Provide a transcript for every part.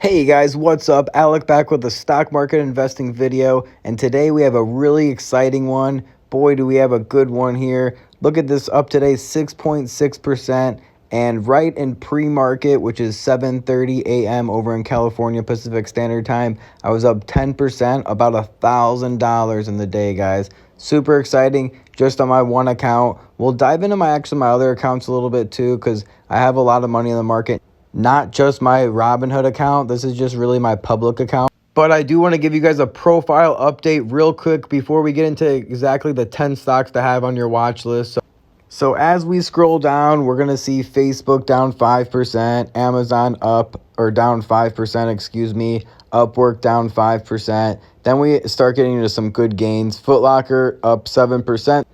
Hey guys, what's up? Alec back with a stock market investing video, and today we have a really exciting one. Boy, do we have a good one here. Look at this, up today 6.6%, and right in pre-market, which is 7:30 a.m. over in California Pacific Standard Time, I was up 10%, about $1,000 in the day, guys. Super exciting just on my one account. We'll dive into my other accounts a little bit too, because I have a lot of money in the market. Not just my Robinhood account. This is just really my public account. But I do want to give you guys a profile update real quick before we get into exactly the 10 stocks to have on your watch list. So as we scroll down, we're going to see Facebook down 5%, Amazon up or down 5%, excuse me, Upwork down 5%. Then we start getting into some good gains. Foot Locker up 7%,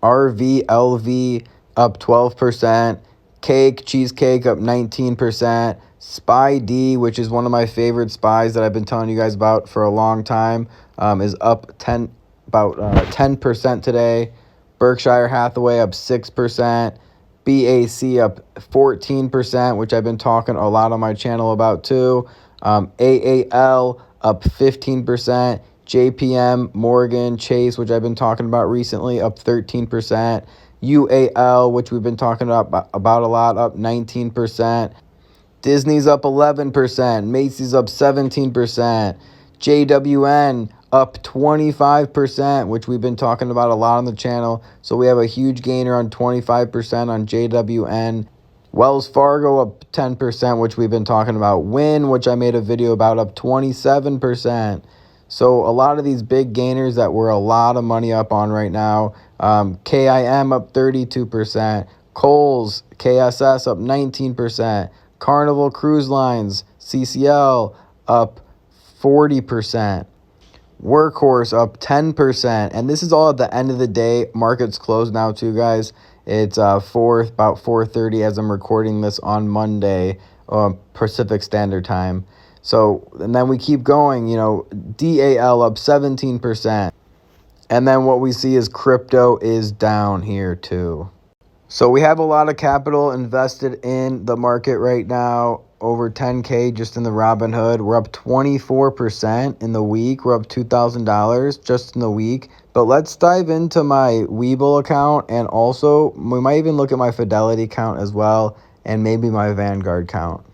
RVLV up 12%. Cheesecake up 19%. Spy D, which is one of my favorite spies that I've been telling you guys about for a long time, is up 10% today. Berkshire Hathaway up 6%. BAC up 14%, which I've been talking a lot on my channel about too. AAL up 15%. JPM, Morgan, Chase, which I've been talking about recently, up 13%. UAL, which we've been talking about a lot, up 19%. Disney's up 11%. Macy's up 17%. JWN up 25%, which we've been talking about a lot on the channel. So we have a huge gainer on 25% on JWN. Wells Fargo up 10%, which we've been talking about. Wynn, which I made a video about, up 27%. So a lot of these big gainers that we're a lot of money up on right now. KIM up 32%. Kohl's, KSS up 19%. Carnival Cruise Lines, CCL up 40%. Workhorse up 10%. And this is all at the end of the day. Market's closed now too, guys. It's about 4:30 as I'm recording this on Monday, Pacific Standard Time. So, and then we keep going, DAL up 17%. And then what we see is crypto is down here too. So we have a lot of capital invested in the market right now, over 10K just in the Robinhood. We're up 24% in the week. We're up $2,000 just in the week. But let's dive into my Webull account, and also we might even look at my Fidelity account as well, and maybe my Vanguard account.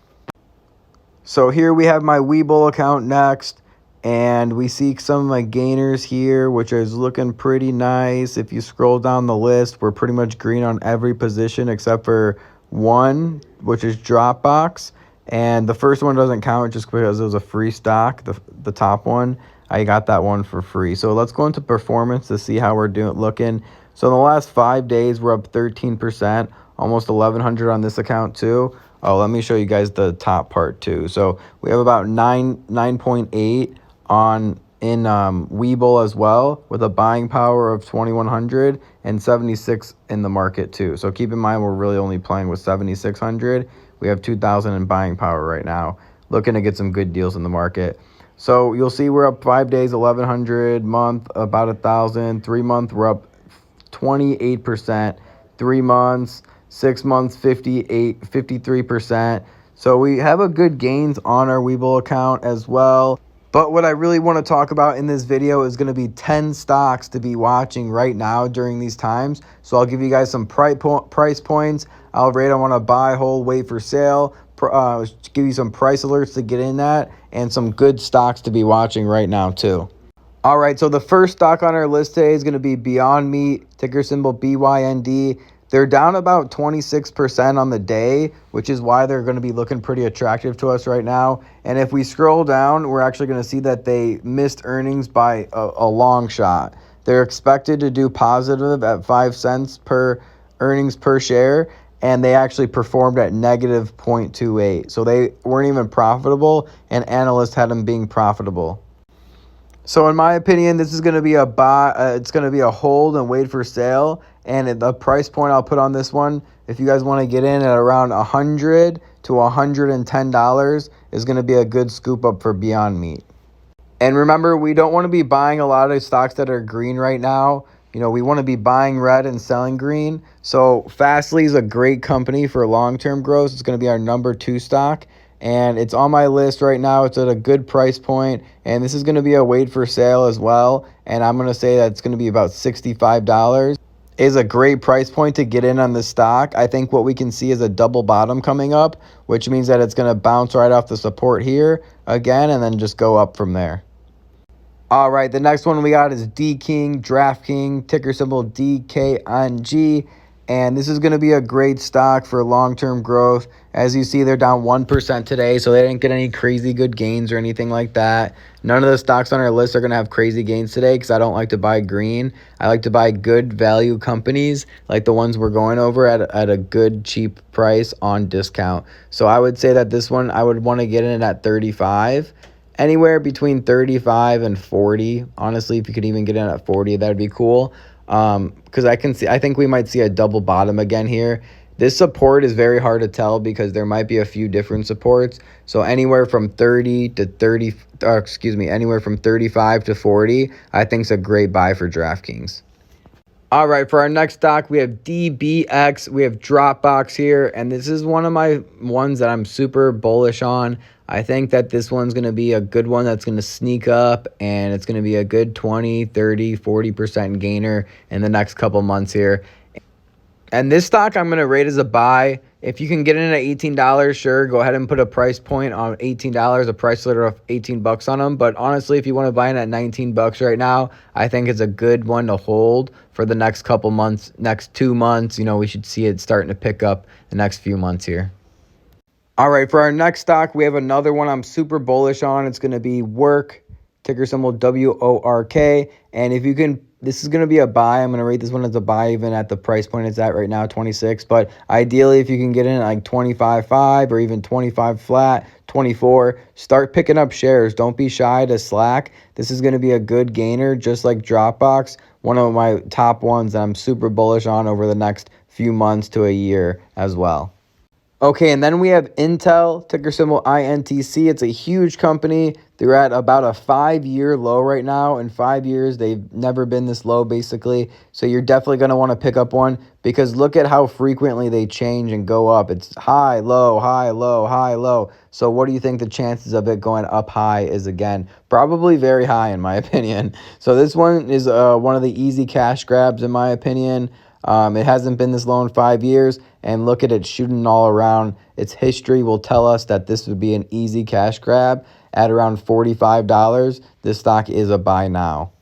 So here we have my Webull account next, and we see some of my gainers here, which is looking pretty nice. If you scroll down the list, we're pretty much green on every position except for one, which is Dropbox. And the first one doesn't count just because it was a free stock. The top one, I got that one for free. So let's go into performance to see how we're looking. So in the last 5 days, we're up 13%, almost 1,100 on this account too. Oh, let me show you guys the top part too. So we have about 9.8 in Webull as well, with a buying power of 2,100 and 76 in the market too. So keep in mind, we're really only playing with 7,600. We have 2,000 in buying power right now. Looking to get some good deals in the market. So you'll see we're up 5 days, 1,100, month about 1,000, 3 month we're up 28%, 3 months, 6 months, 53%. So we have a good gains on our Webull account as well. But what I really want to talk about in this video is going to be 10 stocks to be watching right now during these times. So I'll give you guys some price points. I'll rate I want to buy, hold, wait for sale. Give you some price alerts to get in that, and some good stocks to be watching right now too. All right, so the first stock on our list today is going to be Beyond Meat, ticker symbol BYND. They're down about 26% on the day, which is why they're going to be looking pretty attractive to us right now. And if we scroll down, we're actually going to see that they missed earnings by a long shot. They're expected to do positive at 5 cents per earnings per share, and they actually performed at negative 0.28. So they weren't even profitable, and analysts had them being profitable. So in my opinion, this is going to be a buy. It's going to be a hold and wait for sale. And the price point I'll put on this one, if you guys want to get in at around $100 to $110, is going to be a good scoop up for Beyond Meat. And remember, we don't want to be buying a lot of stocks that are green right now. We want to be buying red and selling green. So Fastly is a great company for long-term growth. It's going to be our number 2 stock. and it's on my list right now. It's at a good price point, and this is going to be a wait for sale as well, and I'm going to say that it's going to be about $65. Is a great price point to get in on the stock. I think what we can see is a double bottom coming up, which means that it's going to bounce right off the support here again and then just go up from there. All right, the next one we got is DKing, DraftKing, ticker symbol DKNG. And this is going to be a great stock for long-term growth. As you see, they're down 1% today, so they didn't get any crazy good gains or anything like that. None of the stocks on our list are going to have crazy gains today because I don't like to buy green. I like to buy good value companies like the ones we're going over at a good, cheap price on discount. So I would say that this one, I would want to get in at 35. Anywhere between 35 and 40. Honestly, if you could even get in at 40, that would be cool. Because I think we might see a double bottom again here. This support is very hard to tell because there might be a few different supports. So anywhere from 30 to 30, anywhere from 35 to 40, I think is a great buy for DraftKings. All right, for our next stock, we have DBX. We have Dropbox here, and this is one of my ones that I'm super bullish on. I think that this one's going to be a good one that's going to sneak up, and it's going to be a good 20, 30, 40% gainer in the next couple months here. And this stock I'm going to rate as a buy. If you can get in at $18, sure, go ahead and put a price point on $18, a price leader of $18 on them. But honestly, if you want to buy in at $19 right now, I think it's a good one to hold for the next couple months, next 2 months. We should see it starting to pick up the next few months here. All right, for our next stock, we have another one I'm super bullish on. It's going to be Work, ticker symbol WORK. And if you can, this is going to be a buy. I'm going to rate this one as a buy even at the price point it's at right now, 26. But ideally, if you can get in at like 25.5 or even 25 flat, 24, start picking up shares. Don't be shy to slack. This is going to be a good gainer, just like Dropbox, one of my top ones that I'm super bullish on over the next few months to a year as well. Okay, and then we have Intel, ticker symbol INTC. It's a huge company. They're at about a 5-year low right now. In 5 years, they've never been this low, basically. So you're definitely going to want to pick up one because look at how frequently they change and go up. It's high, low, high, low, high, low. So what do you think the chances of it going up high is again? Probably very high, in my opinion. So this one is one of the easy cash grabs, in my opinion. It hasn't been this low in 5 years, and look at it shooting all around. Its history will tell us that this would be an easy cash grab at around $45. This stock is a buy now.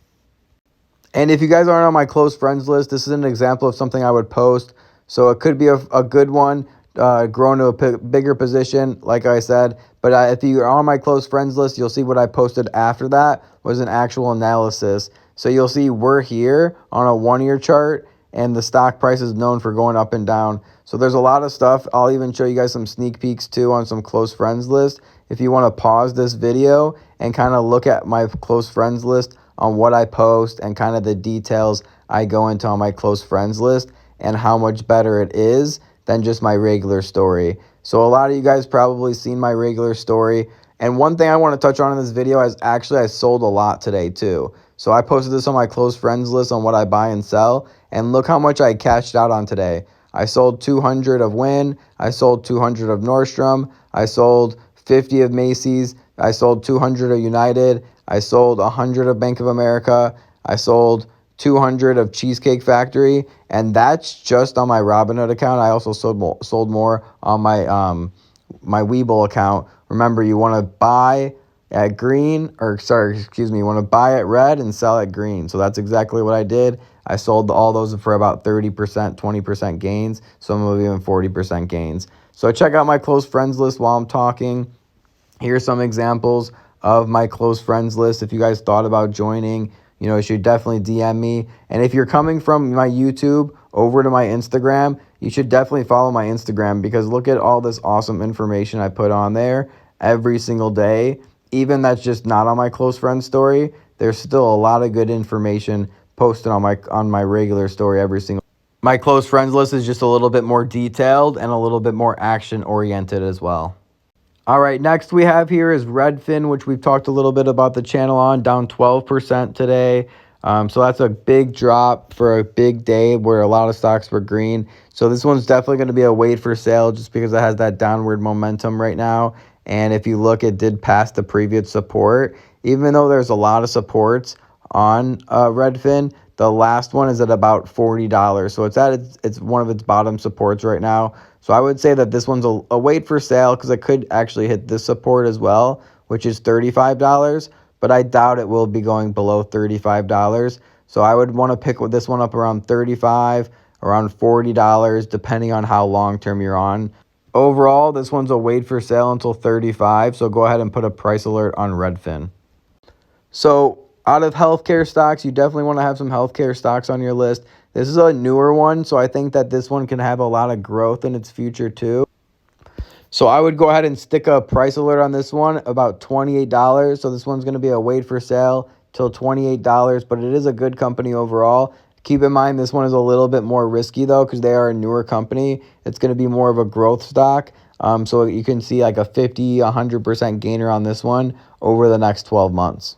And if you guys aren't on my close friends list, this is an example of something I would post. So it could be a good one, growing to a bigger position, like I said. But if you're on my close friends list, you'll see what I posted after that was an actual analysis. So you'll see we're here on a 1-year chart, and the stock price is known for going up and down. So there's a lot of stuff. I'll even show you guys some sneak peeks too on some close friends list. If you want to pause this video and kind of look at my close friends list on what I post and kind of the details I go into on my close friends list and how much better it is than just my regular story. So a lot of you guys probably seen my regular story. And one thing I want to touch on in this video is actually I sold a lot today too. So I posted this on my close friends list on what I buy and sell. And look how much I cashed out on today. I sold 200 of Wynn. I sold 200 of Nordstrom. I sold 50 of Macy's. I sold 200 of United. I sold 100 of Bank of America. I sold 200 of Cheesecake Factory. And that's just on my Robinhood account. I also sold more on my Webull account. Remember, you want to buy at green, you want to buy at red and sell at green. So that's exactly what I did. I sold all those for about 30%, 20% gains, some of them even 40% gains. So check out my close friends list while I'm talking. Here's some examples of my close friends list. If you guys thought about joining, you should definitely DM me. And if you're coming from my YouTube over to my Instagram, you should definitely follow my Instagram because look at all this awesome information I put on there every single day. Even that's just not on my close friend story, there's still a lot of good information posted on my regular story every single. My close friends list is just a little bit more detailed and a little bit more action oriented as well. All right, next we have here is Redfin, which we've talked a little bit about the channel on, down 12% today. So that's a big drop for a big day where a lot of stocks were green. So this one's definitely going to be a wait for sale just because it has that downward momentum right now. And if you look, it did pass the previous support. Even though there's a lot of supports on Redfin, the last one is at about $40. So it's one of its bottom supports right now. So I would say that this one's a wait for sale because it could actually hit this support as well, which is $35. But I doubt it will be going below $35. So I would want to pick this one up around $35, around $40, depending on how long term you're on. Overall, this one's a wait for sale until $35. So go ahead and put a price alert on Redfin. So out of healthcare stocks, you definitely want to have some healthcare stocks on your list. This is a newer one, so I think that this one can have a lot of growth in its future too. So I would go ahead and stick a price alert on this one, about $28. So this one's going to be a wait for sale till $28, but it is a good company overall. Keep in mind, this one is a little bit more risky though, because they are a newer company. It's going to be more of a growth stock. So you can see like a 50, 100% gainer on this one over the next 12 months.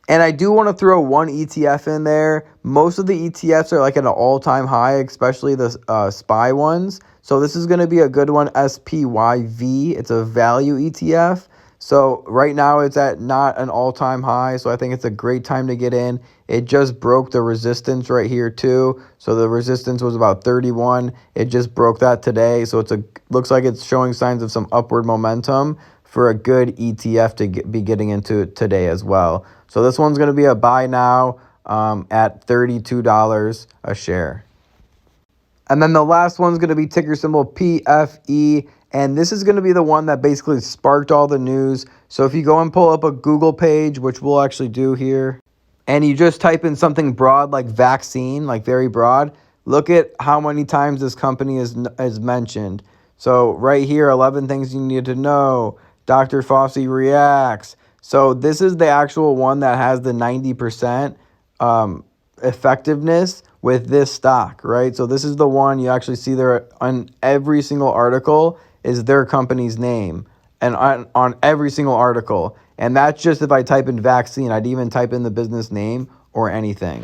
And I do want to throw one ETF in there. Most of the ETFs are like at an all-time high, especially the SPY ones. So this is going to be a good one, SPYV. It's a value ETF. So right now it's at not an all-time high. So I think it's a great time to get in. It just broke the resistance right here too. So the resistance was about 31. It just broke that today. So looks like it's showing signs of some upward momentum for a good ETF to be getting into today as well. So this one's going to be a buy now at $32 a share. And then the last one's going to be ticker symbol PFE. And this is going to be the one that basically sparked all the news. So if you go and pull up a Google page, which we'll actually do here, and you just type in something broad like vaccine, like very broad, look at how many times this company is mentioned. So right here, 11 things you need to know. Dr. Fauci reacts. So this is the actual one that has the 90% effectiveness with this stock, right? So this is the one you actually see there on every single article is their company's name, and on every single article. And that's just if I type in vaccine. I'd even type in the business name or anything.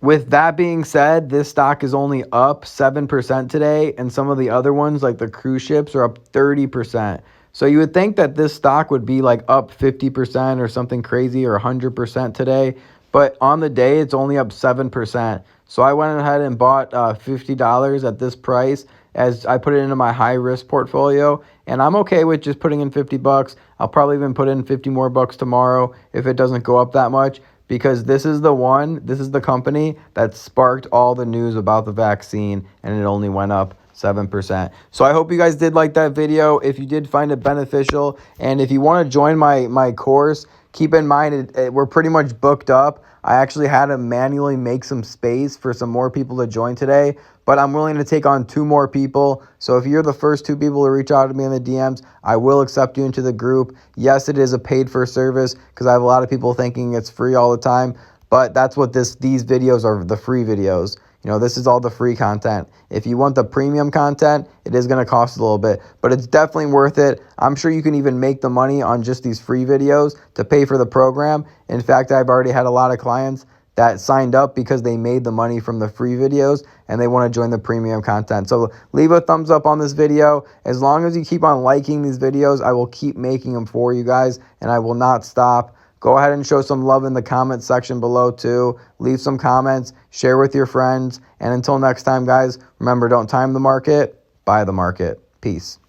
With that being said, this stock is only up 7% today, and some of the other ones like the cruise ships are up 30%. So you would think that this stock would be like up 50% or something crazy, or 100% today. But on the day, it's only up 7%. So I went ahead and bought $50 at this price as I put it into my high risk portfolio. And I'm okay with just putting in $50. I'll probably even put in 50 more bucks tomorrow if it doesn't go up that much, because this is the company that sparked all the news about the vaccine, and it only went up 7%. So I hope you guys did like that video. If you did find it beneficial, and if you want to join my course, keep in mind we're pretty much booked up. I actually had to manually make some space for some more people to join today, but I'm willing to take on 2 more people. So if you're the first 2 people to reach out to me in the DMs, I will accept you into the group. Yes, it is a paid for service because I have a lot of people thinking it's free all the time, but that's what these videos are, the free videos. You know, this is all the free content. If you want the premium content, it is going to cost a little bit, but it's definitely worth it. I'm sure you can even make the money on just these free videos to pay for the program. In fact, I've already had a lot of clients that signed up because they made the money from the free videos and they want to join the premium content. So leave a thumbs up on this video. As long as you keep on liking these videos, I will keep making them for you guys, and I will not stop. Go ahead and show some love in the comment section below too. Leave some comments, share with your friends. And until next time, guys, remember, don't time the market, buy the market. Peace.